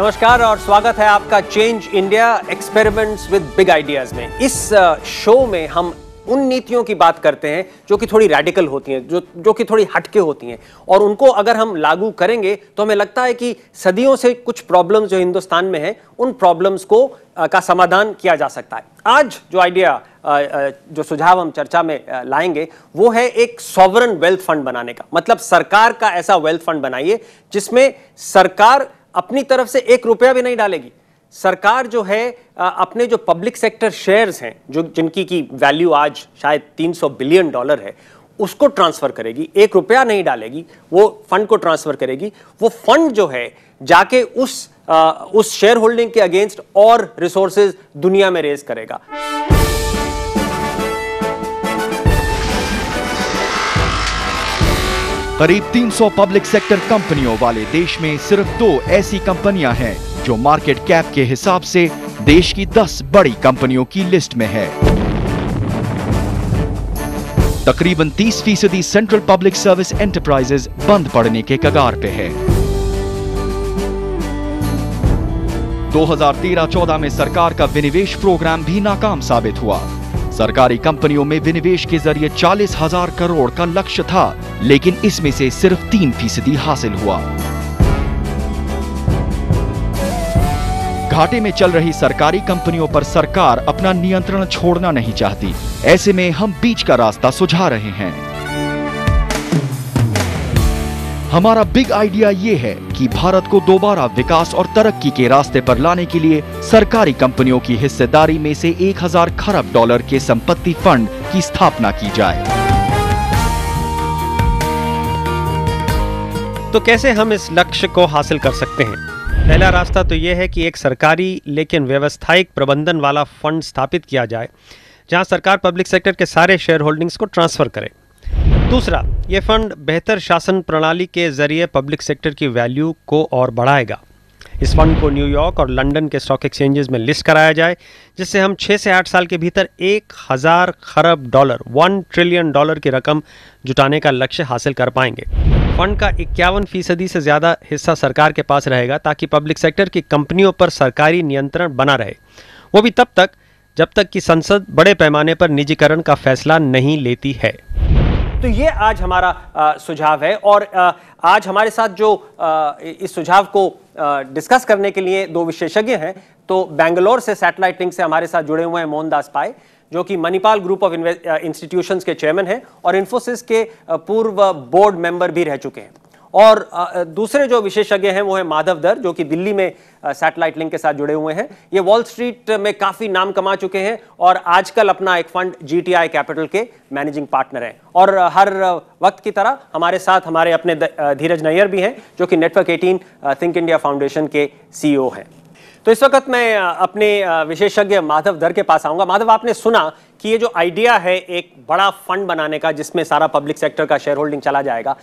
नमस्कार और स्वागत है आपका change India experiments with big ideas में। इस शो में हम उन नीतियों की बात करते हैं जो कि थोड़ी रैडिकल होती हैं, जो कि थोड़ी हटके होती हैं, और उनको अगर हम लागू करेंगे तो हमें लगता है कि सदियों से कुछ प्रॉब्लम्स जो हिंदुस्तान में हैं उन प्रॉब्लम्स को का समाधान किया जा सकता है। आज जो आइडिया जो सुझाव हम चर्चा में लाएंगे वो है एक सॉवरन वेल्थ फंड बनाने का। मतलब सरकार का ऐसा वेल्थ फंड बनाइए जिसमें सरकार अपनी तरफ से एक रुपया भी नहीं डालेगी। सरकार जो है अपने जो पब्लिक सेक्टर शेयर्स हैं, जो जिनकी की वैल्यू आज शायद $300 बिलियन है, उसको ट्रांसफर करेगी, एक रुपया नहीं डालेगी, वो फंड को ट्रांसफर करेगी। वो फंड जो है जाके उस शेयर होल्डिंग के अगेंस्ट और रिसोर्सेज दुनिया में रेज करेगा। करीब 300 पब्लिक सेक्टर कंपनियों वाले देश में सिर्फ 2 ऐसी कंपनियां हैं जो मार्केट कैप के हिसाब से देश की 10 बड़ी कंपनियों की लिस्ट में है। तकरीबन 30% सेंट्रल पब्लिक सर्विस एंटरप्राइजेज बंद पड़ने के कगार पे है। 2013-14 में सरकार का विनिवेश प्रोग्राम भी नाकाम साबित हुआ। सरकारी कंपनियों में विनिवेश के जरिए 40,000 करोड़ का लक्ष्य था, लेकिन इसमें से सिर्फ 3% हासिल हुआ। घाटे में चल रही सरकारी कंपनियों पर सरकार अपना नियंत्रण छोड़ना नहीं चाहती। ऐसे में हम बीच का रास्ता सुझा रहे हैं। हमारा बिग आइडिया ये है कि भारत को दोबारा विकास और तरक्की के रास्ते पर लाने के लिए सरकारी कंपनियों की हिस्सेदारी में से 1000 खरब डॉलर के संपत्ति फंड की स्थापना की जाए। तो कैसे हम इस लक्ष्य को हासिल कर सकते हैं? पहला रास्ता तो यह है कि एक सरकारी लेकिन व्यवसायिक प्रबंधन वाला फंड स्थापित किया जाए जहां सरकार पब्लिक सेक्टर के सारे शेयर होल्डिंग्स को ट्रांसफर करे। दूसरा, यह फंड बेहतर शासन प्रणाली के जरिए पब्लिक सेक्टर की वैल्यू को और बढ़ाएगा। इस फंड को न्यूयॉर्क और लंदन के स्टॉक एक्सचेंजेस में लिस्ट कराया जाए, जिससे हम 6 से 8 साल के भीतर 1000 खरब डॉलर $1 ट्रिलियन की रकम जुटाने का लक्ष्य हासिल कर पाएंगे। फंड का 51% से ज़्यादा हिस्सा सरकार के पास रहेगा ताकि पब्लिक सेक्टर की कंपनियों पर सरकारी नियंत्रण बना रहे, वो भी तब तक जब तक कि संसद बड़े पैमाने पर निजीकरण का फैसला नहीं लेती है। तो ये आज हमारा सुझाव है, और आज हमारे साथ जो इस सुझाव को डिस्कस करने के लिए 2 विशेषज्ञ हैं। तो बेंगलोर से सैटेलाइट लिंक से हमारे साथ जुड़े हुए हैं मोहनदास पाई, जो कि मणिपाल ग्रुप ऑफ इंस्टीट्यूशंस के चेयरमैन हैं और इन्फोसिस के पूर्व बोर्ड मेंबर भी रह चुके हैं। और दूसरे जो विशेषज्ञ हैं वो है माधव दर, जो कि दिल्ली में सैटेलाइट लिंक के साथ जुड़े हुए हैं। ये वॉल स्ट्रीट में काफी नाम कमा चुके हैं और आजकल अपना एक फंड GTI कैपिटल के मैनेजिंग पार्टनर हैं। और हर वक्त की तरह हमारे साथ हमारे अपने धीरज नैयर भी हैं, जो कि नेटवर्क 18 थिंक इंडिया फाउंडेशन के CEO हैं। तो इस वक्त मैं अपने विशेषज्ञ माधव दर के पास आऊंगा। माधव, आपने सुना कि ये जो आइडिया है एक बड़ा फंड बनाने का जिसमें सारा पब्लिक सेक्टर का शेयर होल्डिंग चला जाएगा,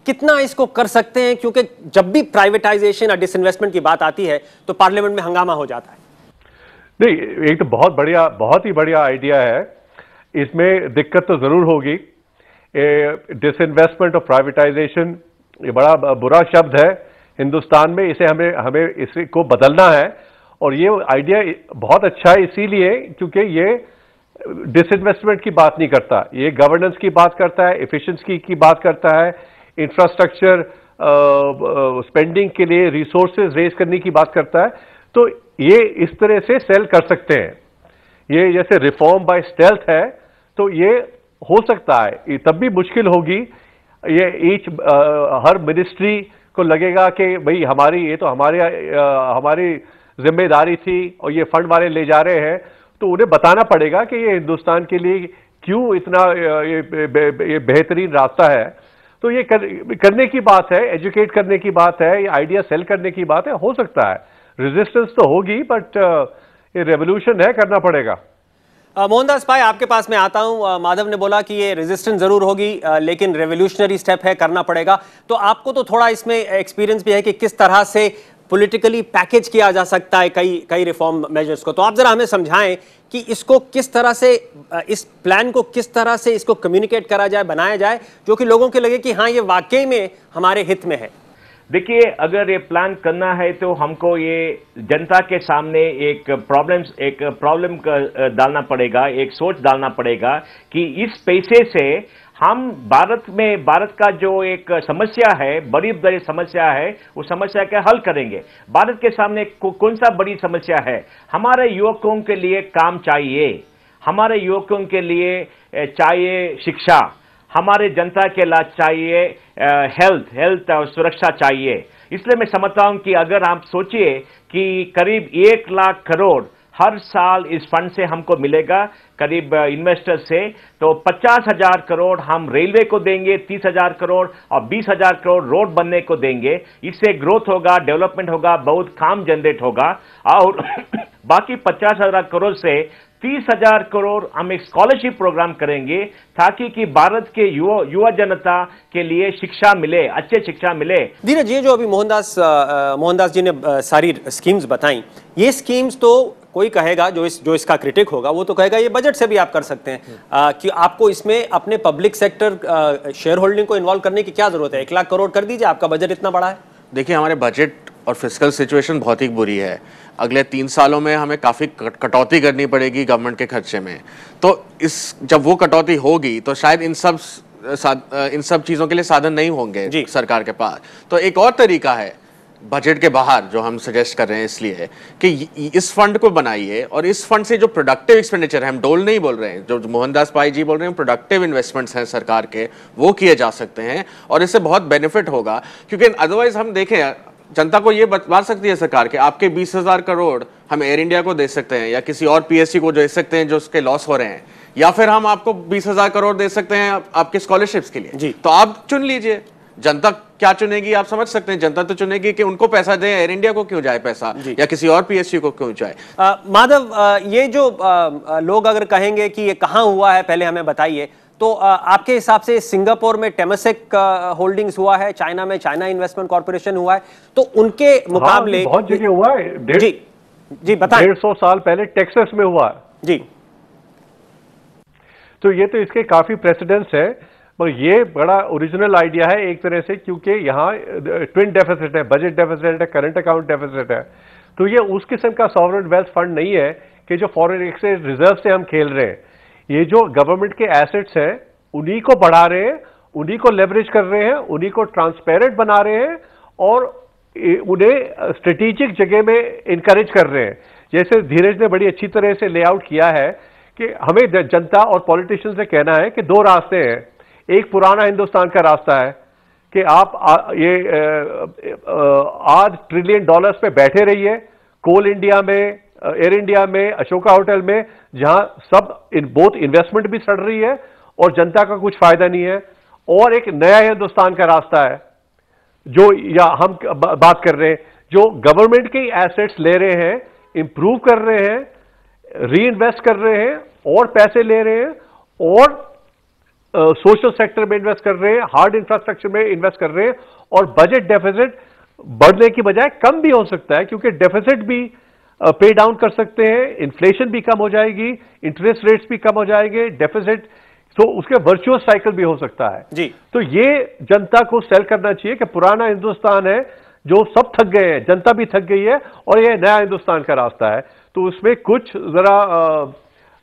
कितना इसको कर सकते हैं? क्योंकि जब भी प्राइवेटाइजेशन और डिसइन्वेस्टमेंट की बात आती है तो पार्लियामेंट में हंगामा हो जाता है। नहीं, एक तो बहुत ही बढ़िया आइडिया है। इसमें दिक्कत तो जरूर होगी। डिसइन्वेस्टमेंट और प्राइवेटाइजेशन ये बड़ा बुरा शब्द है हिंदुस्तान में। इसे हमें इसको बदलना है, और ये आइडिया बहुत अच्छा है इसीलिए क्योंकि ये डिसइन्वेस्टमेंट की बात नहीं करता, ये गवर्नेंस की बात करता है, एफिशिएंसी की बात करता है, इंफ्रास्ट्रक्चर स्पेंडिंग के लिए रिसोर्सेज रेज करने की बात करता है। तो ये इस तरह से सेल कर सकते हैं। ये जैसे रिफॉर्म बाय स्टेल्थ है, तो ये हो सकता है। तब भी मुश्किल होगी। ये हर मिनिस्ट्री को लगेगा कि भाई ये तो हमारी जिम्मेदारी थी और ये फंड वाले ले जा रहे हैं, तो उन्हें बताना पड़ेगा कि ये हिंदुस्तान के लिए क्यों इतना ये बेहतरीन रास्ता है। तो ये करने की बात है, एजुकेट करने की बात है, ये आइडिया सेल करने की बात है। हो सकता है रेजिस्टेंस तो होगी, बट ये रेवोल्यूशन है, करना पड़ेगा। मोहनदास भाई, आपके पास मैं आता हूं। माधव ने बोला कि ये रेजिस्टेंस जरूर होगी, लेकिन रेवोल्यूशनरी स्टेप है, करना पड़ेगा। तो आपको तो थोड़ा इसमें एक्सपीरियंस भी है कि किस तरह से पॉलिटिकली पैकेज किया जा सकता है कई रिफॉर्म मेजर्स को। तो आप जरा हमें समझाएं कि इसको किस तरह से, इस प्लान को किस तरह से इसको कम्युनिकेट करा जाए, बनाया जाए, जो कि लोगों के लगे कि हाँ, ये वाकई में हमारे हित में है। देखिए, अगर ये प्लान करना है तो हमको ये जनता के सामने एक प्रॉब्लम डालना पड़ेगा, एक सोच डालना पड़ेगा कि इस पैसे से हम भारत का जो एक समस्या है, बड़ी बड़ी समस्या है, उस समस्या का हल करेंगे। भारत के सामने कौन सा बड़ी समस्या है? हमारे युवकों के लिए काम चाहिए, हमारे युवकों के लिए चाहिए शिक्षा, हमारे जनता के लिए चाहिए हेल्थ और सुरक्षा चाहिए। इसलिए मैं समझता हूं कि अगर आप सोचिए कि करीब 1 लाख करोड़ हर साल इस फंड से हमको मिलेगा, करीब इन्वेस्टर से, तो 50,000 करोड़ हम रेलवे को देंगे, 30,000 करोड़ और 20,000 करोड़ रोड बनने को देंगे। इससे ग्रोथ होगा, डेवलपमेंट होगा, बहुत काम जनरेट होगा। और बाकी 50,000 करोड़ से 30,000 करोड़ हम एक स्कॉलरशिप प्रोग्राम करेंगे ताकि कि भारत के युवा जनता के लिए शिक्षा मिले, अच्छे शिक्षा मिले। धीरज, ये जो अभी मोहनदास जी ने सारी स्कीम्स बताई, ये स्कीम्स तो कोई कहेगा, जो इसका क्रिटिक होगा वो तो कहेगा ये बजट से भी आप कर सकते हैं, कि आपको इसमें अपने पब्लिक सेक्टर शेयर होल्डिंग को इन्वॉल्व करने की क्या जरूरत है? 1 लाख करोड़ कर दीजिए, आपका बजट इतना बड़ा है। देखिए, हमारे बजट और फिस्कल सिचुएशन बहुत ही बुरी है। अगले 3 सालों में हमें काफ़ी कटौती करनी पड़ेगी गवर्नमेंट के खर्चे में। तो जब वो कटौती होगी तो शायद इन सब चीज़ों के लिए साधन नहीं होंगे सरकार के पास। तो एक और तरीका है बजट के बाहर जो हम सजेस्ट कर रहे हैं, इसलिए कि इस फंड को बनाइए और इस फंड से जो प्रोडक्टिव एक्सपेंडिचर है, हम डोल नहीं बोल रहे हैं, जो मोहनदास पाई जी बोल रहे हैं, प्रोडक्टिव इन्वेस्टमेंट्स हैं सरकार के, वो किए जा सकते हैं और इससे बहुत बेनिफिट होगा। क्योंकि अदरवाइज हम देखें, जनता को ये बता सकती है सरकार के आपके 20,000 करोड़ हम एयर इंडिया को दे सकते हैं या किसी और पीएससी को दे सकते हैं जो उसके लॉस हो रहे हैं, या फिर हम आपको 20,000 करोड़ दे सकते हैं आपके स्कॉलरशिप्स के लिए। तो आप चुन लीजिए। जनता क्या चुनेगी आप समझ सकते हैं। जनता तो चुनेगी कि उनको पैसा दे, एयर इंडिया को क्यों जाए पैसा, या किसी और पीएसयू को क्यों जाए। माधव, ये जो लोग अगर कहेंगे कि ये कहां हुआ है, पहले हमें बताइए, तो आपके हिसाब से सिंगापुर में टेमासेक होल्डिंग्स हुआ है, चाइना में चाइना इन्वेस्टमेंट कॉर्पोरेशन हुआ है, तो उनके मुकाबले बहुत जगह हुआ है। जी बताएं। 150 साल पहले टेक्सास में हुआ जी। तो ये तो इसके काफी प्रेसिडेंट्स है, पर ये बड़ा ओरिजिनल आइडिया है एक तरह से, क्योंकि यहाँ ट्विन डेफिसिट है, बजट डेफिसिट है, करंट अकाउंट डेफिसिट है। तो ये उस किस्म का सॉवरेन वेल्थ फंड नहीं है कि जो फॉरेन एक्सचेंज रिजर्व से हम खेल रहे हैं। ये जो गवर्नमेंट के एसेट्स हैं उन्हीं को बढ़ा रहे हैं, उन्हीं को लेवरेज कर रहे हैं, उन्हीं को ट्रांसपेरेंट बना रहे हैं और उन्हें स्ट्रेटेजिक जगह में इनकरेज कर रहे हैं। जैसे धीरज ने बड़ी अच्छी तरह से लेआउट किया है कि हमें जनता और पॉलिटिशियन से कहना है कि 2 रास्ते हैं। एक पुराना हिंदुस्तान का रास्ता है कि आप आज $1 ट्रिलियन पे बैठे रहिए, कोल इंडिया में, एयर इंडिया में, अशोका होटल में, जहां सब बोथ इन्वेस्टमेंट भी सड़ रही है और जनता का कुछ फायदा नहीं है। और एक नया हिंदुस्तान का रास्ता है जो या हम बात कर रहे हैं, जो गवर्नमेंट के एसेट्स ले रहे हैं, इंप्रूव कर रहे हैं, री इन्वेस्ट कर रहे हैं और पैसे ले रहे हैं और सोशल सेक्टर में इन्वेस्ट कर रहे हैं, हार्ड इंफ्रास्ट्रक्चर में इन्वेस्ट कर रहे हैं। और बजट डेफिसिट बढ़ने की बजाय कम भी हो सकता है, क्योंकि डेफिसिट भी पे डाउन कर सकते हैं, इन्फ्लेशन भी कम हो जाएगी, इंटरेस्ट रेट्स भी कम हो जाएंगे, डेफिसिट तो उसके वर्चुअस साइकिल भी हो सकता है जी। तो ये जनता को सेल करना चाहिए कि पुराना हिंदुस्तान है जो सब थक गए हैं, जनता भी थक गई है और ये नया हिंदुस्तान का रास्ता है। तो उसमें कुछ जरा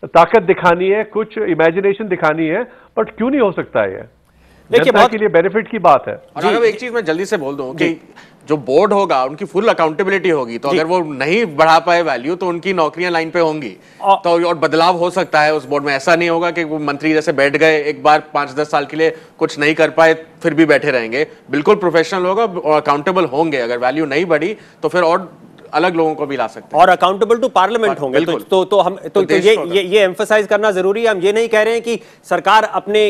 ताकत दिखानी है, कुछ इमेजिनेशन दिखानी है, बट क्यों नहीं हो सकता है? ये जनता के लिए बेनिफिट की बात है। और अगर एक चीज मैं जल्दी से बोल दूं कि जो बोर्ड होगा उनकी फुल अकाउंटेबिलिटी होगी, तो अगर वो नहीं बढ़ा पाए वैल्यू तो उनकी नौकरियां लाइन पे होंगी, तो और बदलाव हो सकता है उस बोर्ड में। ऐसा नहीं होगा कि वो मंत्री जैसे बैठ गए एक बार 5-10 साल के लिए, कुछ नहीं कर पाए फिर भी बैठे रहेंगे। बिल्कुल प्रोफेशनल होगा और अकाउंटेबल होंगे। अगर वैल्यू नहीं बढ़ी तो फिर और अलग लोगों को भी ला सकते हैं और अकाउंटेबल टू पार्लियामेंट होंगे। तो हम ये एम्फसाइज करना जरूरी है। हम ये नहीं कह रहे हैं कि सरकार अपने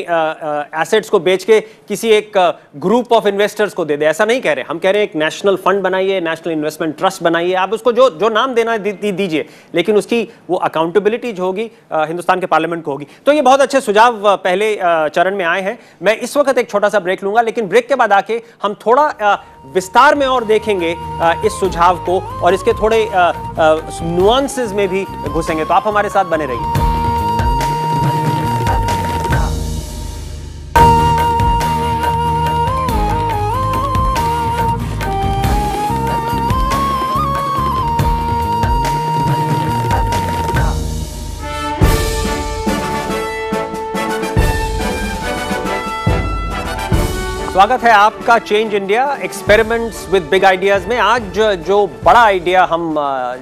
एसेट्स को बेच के किसी एक ग्रुप ऑफ इन्वेस्टर्स को दे दे, ऐसा नहीं कह रहे। हम कह रहे हैं एक नेशनल फंड बनाइए, नेशनल इन्वेस्टमेंट ट्रस्ट बनाइए, आप उसको जो नाम देना दीजिए, लेकिन उसकी वो अकाउंटेबिलिटी जो होगी हिंदुस्तान के पार्लियामेंट को होगी। तो ये बहुत अच्छे सुझाव पहले चरण में आए हैं। मैं इस वक्त एक छोटा सा ब्रेक लूंगा, लेकिन ब्रेक के बाद आके हम थोड़ा विस्तार में और देखेंगे इस सुझाव को और इसके थोड़े नुआंसेस में भी घुसेंगे। तो आप हमारे साथ बने रहिए। स्वागत है आपका change India experiments with big ideas में। आज जो बड़ा आइडिया हम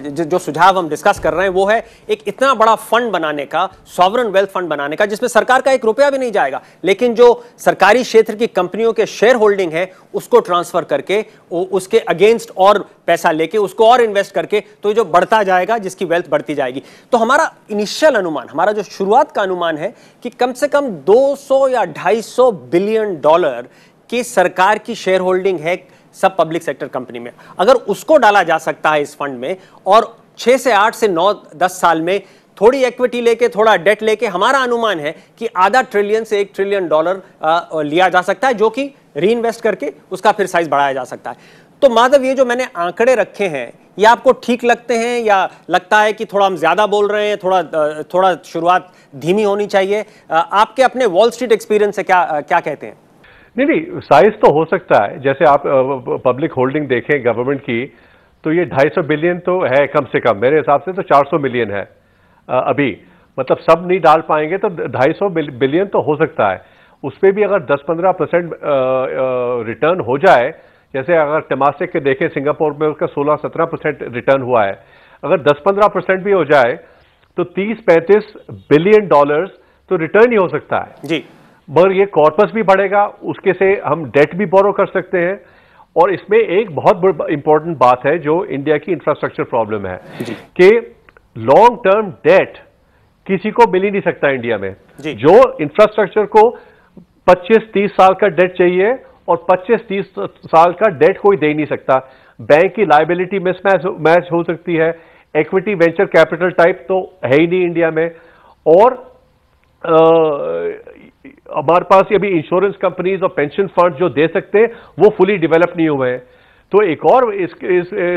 जो सुझाव हम डिस्कस कर रहे हैं वो है एक इतना बड़ा फंड बनाने का, सॉवरन वेल्थ फंड बनाने का, जिसमें सरकार का 1 रुपया भी नहीं जाएगा, लेकिन जो सरकारी क्षेत्र की कंपनियों के शेयर होल्डिंग है उसको ट्रांसफर करके उसके अगेंस्ट और पैसा लेके उसको और इन्वेस्ट करके तो जो बढ़ता जाएगा, जिसकी वेल्थ बढ़ती जाएगी। तो हमारा इनिशियल अनुमान, हमारा जो शुरुआत का अनुमान है कि कम से कम 200 या 250 बिलियन डॉलर की सरकार की शेयर होल्डिंग है सब पब्लिक सेक्टर कंपनी में। अगर उसको डाला जा सकता है इस फंड में और 6 से 8 से 9-10 साल में थोड़ी इक्विटी लेके, थोड़ा डेट लेके, हमारा अनुमान है कि आधा ट्रिलियन से 1 ट्रिलियन डॉलर लिया जा सकता है, जो कि री इन्वेस्ट करके उसका फिर साइज बढ़ाया जा सकता है। तो माधव, ये जो मैंने आंकड़े रखे हैं ये आपको ठीक लगते हैं या लगता है कि थोड़ा हम ज्यादा बोल रहे हैं, थोड़ा शुरुआत धीमी होनी चाहिए? आपके अपने वॉल स्ट्रीट एक्सपीरियंस से क्या कहते हैं? नहीं, साइज तो हो सकता है। जैसे आप पब्लिक होल्डिंग देखें गवर्नमेंट की, तो ये 250 बिलियन तो है कम से कम। मेरे हिसाब से तो 400 मिलियन है अभी। मतलब सब नहीं डाल पाएंगे तो 250 बिलियन तो हो सकता है। उस पर भी अगर 10-15% रिटर्न हो जाए, जैसे अगर टेमासेक के देखें सिंगापुर में उसका 16-17% रिटर्न हुआ है, अगर 10-15% भी हो जाए तो 30-35 बिलियन डॉलर्स तो रिटर्न ही हो सकता है जी। मगर ये कॉर्पस भी बढ़ेगा, उसके से हम डेट भी बोरो कर सकते हैं। और इसमें एक बहुत इंपॉर्टेंट बात है जो इंडिया की इंफ्रास्ट्रक्चर प्रॉब्लम है कि लॉन्ग टर्म डेट किसी को मिल ही नहीं सकता इंडिया में। जो इंफ्रास्ट्रक्चर को 25-30 साल का डेट चाहिए और 25-30 साल का डेट कोई दे नहीं सकता। बैंक की लायबिलिटी मिसमैच हो सकती है, इक्विटी वेंचर कैपिटल टाइप तो है ही नहीं इंडिया में। और हमारे पास अभी इंश्योरेंस कंपनीज और पेंशन फंड जो दे सकते हैं वो फुली डेवलप नहीं हुए हैं। तो एक और इस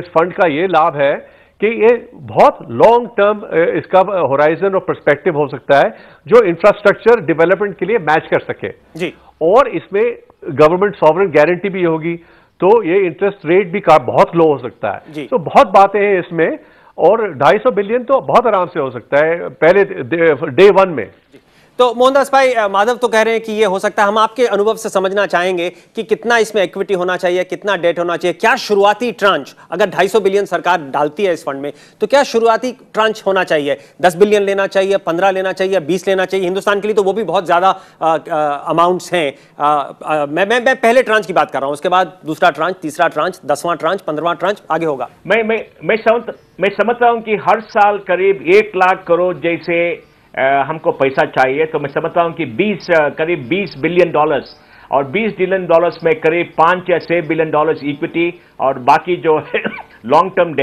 फंड का ये लाभ है कि ये बहुत लॉन्ग टर्म इसका होराइजन और पर्सपेक्टिव हो सकता है जो इंफ्रास्ट्रक्चर डेवलपमेंट के लिए मैच कर सके जी। और इसमें गवर्नमेंट सॉवरेन गारंटी भी होगी, तो ये इंटरेस्ट रेट भी बहुत लो हो सकता है। तो बहुत बातें हैं इसमें, और 250 बिलियन तो बहुत आराम से हो सकता है पहले डे 1 में। तो मोहनदास भाई, माधव तो कह रहे हैं कि ये हो सकता है। हम आपके अनुभव से समझना चाहेंगे कि कितना इसमें इक्विटी होना चाहिए, कितना डेट होना चाहिए, क्या शुरुआती ट्रांच, अगर 250 बिलियन सरकार डालती है इस फंड में तो क्या शुरुआती ट्रांच होना चाहिए? 10 बिलियन लेना चाहिए, 15 लेना चाहिए, 20 लेना चाहिए? हिंदुस्तान के लिए तो वो भी बहुत ज्यादा अमाउंट्स हैं। मैं पहले ट्रांच की बात कर रहा हूं, उसके बाद दूसरा ट्रांच, तीसरा ट्रांच, 10वां ट्रांच, 15वां ट्रांच आगे होगा। मैं समझता हूं कि हर साल करीब 1 लाख करोड़ जैसे हमको पैसा चाहिए। तो मैं समझता हूं कि करीब 20 बिलियन डॉलर्स, और 20 बिलियन डॉलर्स में करीब 5 या 6 बिलियन डॉलर्स इक्विटी और बाकी जो है लॉन्ग टर्म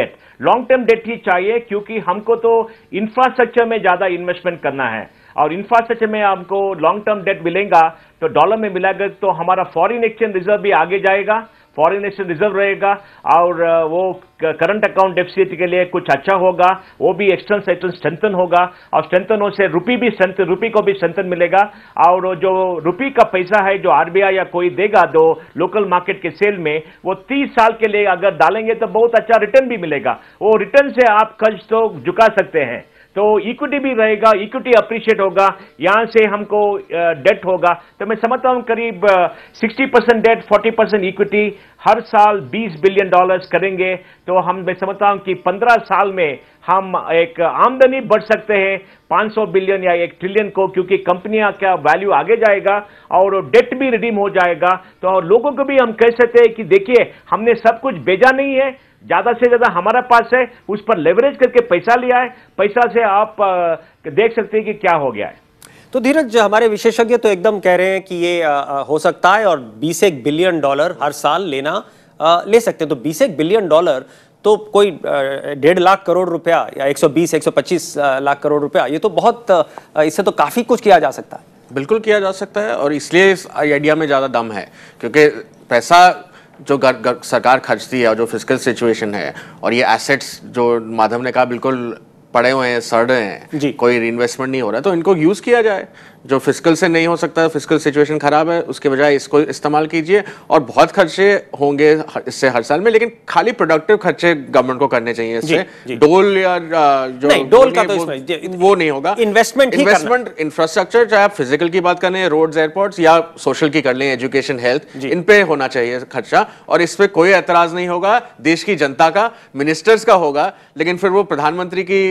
डेट ही चाहिए, क्योंकि हमको तो इंफ्रास्ट्रक्चर में ज्यादा इन्वेस्टमेंट करना है और इंफ्रास्ट्रक्चर में हमको लॉन्ग टर्म डेट मिलेगा तो डॉलर में मिलेगा, तो हमारा फॉरेन एक्सचेंज रिजर्व भी आगे जाएगा, फॉरेन एक्सचेंज रिजर्व रहेगा और वो करंट अकाउंट डेफिसिट के लिए कुछ अच्छा होगा, वो भी एक्सटर्नल स्ट्रेंथन होगा और स्ट्रेंथन हो से रुपी को भी स्ट्रेंथन मिलेगा। और जो रुपी का पैसा है जो आरबीआई या कोई देगा दो लोकल मार्केट के सेल में, वो 30 साल के लिए अगर डालेंगे तो बहुत अच्छा रिटर्न भी मिलेगा। वो रिटर्न से आप कर्ज तो झुका सकते हैं, तो इक्विटी भी रहेगा, इक्विटी अप्रिशिएट होगा, यहां से हमको डेट होगा। तो मैं समझता हूं करीब 60% डेट, 40% इक्विटी, हर साल 20 बिलियन डॉलर्स करेंगे तो मैं समझता हूं कि 15 साल में हम एक आमदनी बढ़ सकते हैं 500 बिलियन या 1 ट्रिलियन को, क्योंकि कंपनियां का वैल्यू आगे जाएगा और डेट भी रिडीम हो जाएगा। तो लोगों को भी हम कह सकते हैं कि देखिए हमने सब कुछ भेजा नहीं है, ज्यादा से ज्यादा हमारा पास है, उस पर लेवरेज करके पैसा लिया है, पैसा से आप देख सकते हैं कि क्या हो गया है। तो धीरज, हमारे विशेषज्ञ तो एकदम कह रहे हैं कि ये हो सकता है और 20 बिलियन डॉलर हर साल ले सकते हैं। तो 20 बिलियन डॉलर तो कोई 1.5 लाख करोड़ रुपया या 120-125 लाख करोड़ रुपया, ये तो बहुत, इससे तो काफी कुछ किया जा सकता है। बिल्कुल किया जा सकता है, और इसलिए इस आइडिया में ज्यादा दम है, क्योंकि पैसा जो सरकार खर्चती है और जो फिस्कल सिचुएशन है और ये एसेट्स जो माधव ने कहा बिल्कुल पड़े हुए हैं, सड़ रहे हैं, कोई रीइन्वेस्टमेंट नहीं हो रहा है, तो इनको यूज किया जाए। जो फिस्कल से नहीं हो सकता, फिस्कल सिचुएशन खराब है, उसके बजाय इसको इस्तेमाल कीजिए। और बहुत खर्चे होंगे इससे हर साल में, लेकिन खाली प्रोडक्टिव खर्चे गवर्नमेंट को करने चाहिए इससे। डोल या जो नहीं, डोल का तो इसमें वो नहीं होगा। इन्वेस्टमेंट इंफ्रास्ट्रक्चर, चाहे आप फिजिकल की बात करें, रोड्स, एयरपोर्ट्स, या सोशल की कर लें, एजुकेशन, हेल्थ, इन पे होना चाहिए खर्चा। और इस पे कोई एतराज नहीं होगा, देश की जनता का, मिनिस्टर्स का होगा। लेकिन फिर वो प्रधानमंत्री की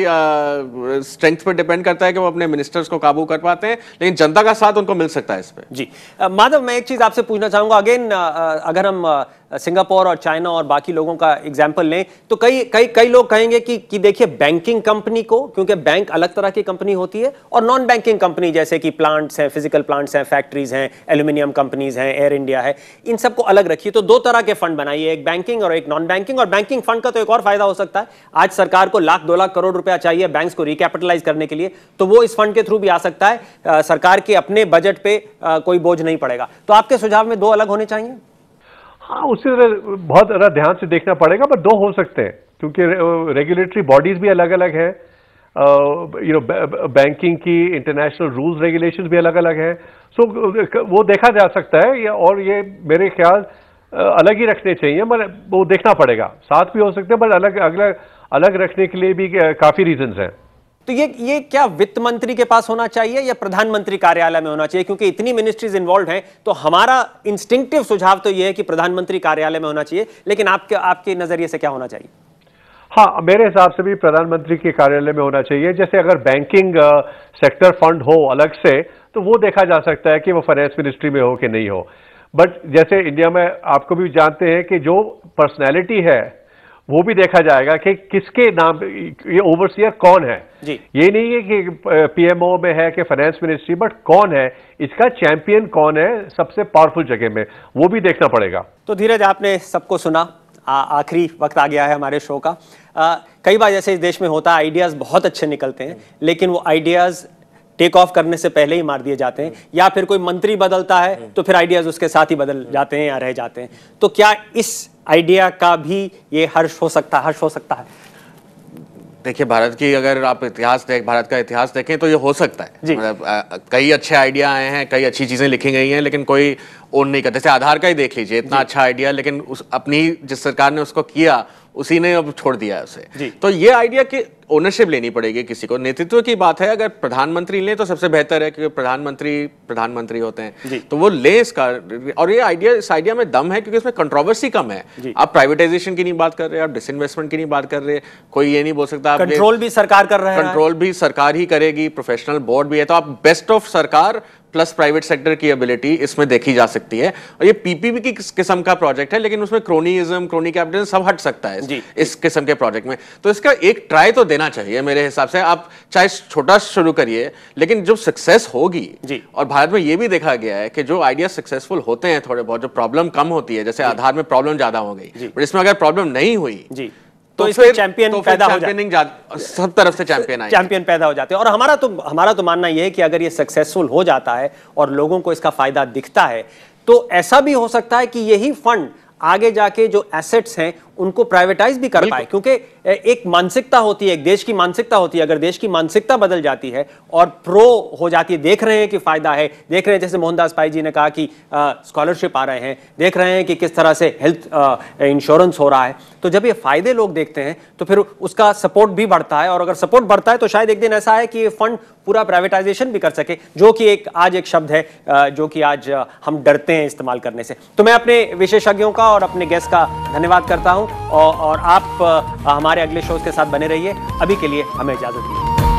स्ट्रेंथ पर डिपेंड करता है कि वो अपने मिनिस्टर्स को काबू कर पाते हैं, लेकिन जनता का साथ उनको मिल सकता है इस पे। जी माधव, मैं एक चीज आपसे पूछना चाहूंगा। अगेन, अगर हम सिंगापुर और चाइना और बाकी लोगों का एग्जाम्पल लें तो कई लोग कहेंगे कि देखिए, बैंकिंग कंपनी को, क्योंकि बैंक अलग तरह की कंपनी होती है, और नॉन बैंकिंग कंपनी जैसे कि प्लांट्स हैं, फिजिकल प्लांट्स हैं, फैक्ट्रीज हैं, एल्यूमिनियम कंपनीज हैं, एयर इंडिया है, इन सबको अलग रखिए। तो दो तरह के फंड बनाइए, एक बैंकिंग और एक नॉन बैंकिंग। और बैंकिंग फंड का तो एक और फायदा हो सकता है, आज सरकार को 1-2 लाख करोड़ रुपया चाहिए बैंक्स को रिकैपिटलाइज करने के लिए, तो वो इस फंड के थ्रू भी आ सकता है। सरकार के अपने बजट पे कोई बोझ नहीं पड़ेगा। तो आपके सुझाव में दो अलग होने चाहिए? हाँ, उसी तरह बहुत ज़रा ध्यान से देखना पड़ेगा, पर दो हो सकते हैं, क्योंकि रेगुलेटरी बॉडीज भी अलग अलग हैं। बैंकिंग की इंटरनेशनल रूल्स रेगुलेशंस भी अलग अलग हैं। सो वो देखा जा सकता है, और ये मेरे ख्याल अलग ही रखने चाहिए, मगर वो देखना पड़ेगा। साथ भी हो सकते हैं, पर अलग रखने के लिए भी काफ़ी रीजंस हैं। तो ये क्या वित्त मंत्री के पास होना चाहिए या प्रधानमंत्री कार्यालय में होना चाहिए? क्योंकि इतनी मिनिस्ट्रीज इन्वॉल्व हैं, तो हमारा इंस्टिंक्टिव सुझाव तो ये है कि प्रधानमंत्री कार्यालय में होना चाहिए, लेकिन आपके नजरिए से क्या होना चाहिए? हाँ, मेरे हिसाब से भी प्रधानमंत्री के कार्यालय में होना चाहिए। जैसे अगर बैंकिंग सेक्टर फंड हो अलग से, तो वो देखा जा सकता है कि वो फाइनेंस मिनिस्ट्री में हो कि नहीं हो। बट जैसे इंडिया में आपको भी जानते हैं कि जो पर्सनैलिटी है, वो भी देखा जाएगा कि किसके नाम, ये ओवरसीयर कौन है। जी। ये नहीं है कि पीएमओ में है कि फाइनेंस मिनिस्ट्री, बट कौन है, इसका चैंपियन कौन है सबसे पावरफुल जगह में, वो भी देखना पड़ेगा। तो धीरज, आपने सबको सुना, आखिरी वक्त आ गया है हमारे शो का। कई बार जैसे इस देश में होता है, आइडियाज बहुत अच्छे निकलते हैं, लेकिन वो आइडियाज टेक ऑफ करने से पहले ही मार दिए जाते हैं, या फिर कोई मंत्री बदलता है तो फिर आइडियाज उसके साथ ही बदल जाते हैं या रह जाते हैं। तो क्या इस आइडिया का भी ये हर्ष हो सकता है? देखिए, भारत का इतिहास देखें तो ये हो सकता है। मतलब कई अच्छे आइडिया आए हैं, कई अच्छी चीजें लिखी गई हैं, लेकिन कोई ओन नहीं करता। जैसे आधार का ही देख लीजिए, इतना अच्छा आइडिया, लेकिन अपनी जिस सरकार ने उसको किया, उसी ने अब छोड़ दिया है उसे। तो ये आइडिया की ओनरशिप लेनी पड़ेगी किसी को। नेतृत्व की बात है, अगर प्रधानमंत्री लें तो सबसे बेहतर है, क्योंकि प्रधानमंत्री होते हैं, तो वो ले इसका। और ये इस आइडिया में दम है, क्योंकि इसमें कंट्रोवर्सी कम है। आप प्राइवेटाइजेशन की नहीं बात कर रहे, आप डिसइन्वेस्टमेंट की नहीं बात कर रहे, कोई ये नहीं बोल सकता। कंट्रोल भी सरकार कर रहा है, कंट्रोल भी सरकार ही करेगी, प्रोफेशनल बोर्ड भी है। तो आप बेस्ट ऑफ सरकार प्लस प्राइवेट सेक्टर की एबिलिटी इसमें देखी जा सकती है। और ये पीपीपी की किस्म का प्रोजेक्ट है, लेकिन उसमें क्रोनिज्म, क्रोनी कैपिटलिज्म सब हट सकता है इस किस्म के प्रोजेक्ट में। तो इसका एक ट्राई तो देना चाहिए मेरे हिसाब से। आप चाहे छोटा शुरू करिए, लेकिन जो सक्सेस होगी, और भारत में ये भी देखा गया है कि जो आइडिया सक्सेसफुल होते हैं, थोड़े बहुत जो प्रॉब्लम कम होती है, जैसे आधार में प्रॉब्लम ज्यादा हो गई, बट इसमें अगर प्रॉब्लम नहीं हुई तो इसमें चैंपियन पैदा हो जाते हैं, सब तरफ से चैंपियन पैदा हो जाते हैं। और हमारा तो मानना यह है कि अगर ये सक्सेसफुल हो जाता है और लोगों को इसका फायदा दिखता है, तो ऐसा भी हो सकता है कि यही फंड आगे जाके जो एसेट्स हैं उनको प्राइवेटाइज भी कर पाए। क्योंकि एक मानसिकता होती है, एक देश की मानसिकता होती है। अगर देश की मानसिकता बदल जाती है और प्रो हो जाती है, देख रहे हैं कि फायदा है, देख रहे हैं जैसे मोहनदास पाई जी ने कहा कि स्कॉलरशिप आ रहे हैं, देख रहे हैं कि किस तरह से हेल्थ इंश्योरेंस हो रहा है, तो जब ये फायदे लोग देखते हैं तो फिर उसका सपोर्ट भी बढ़ता है। और अगर सपोर्ट बढ़ता है तो शायद एक दिन ऐसा है कि ये फंड पूरा प्राइवेटाइजेशन भी कर सके, जो कि आज एक शब्द है जो कि आज हम डरते हैं इस्तेमाल करने से। तो मैं अपने विशेषज्ञों का और अपने गेस्ट का धन्यवाद करता हूं, और आप हमारे अगले शोज के साथ बने रहिए। अभी के लिए हमें इजाजत दीजिए।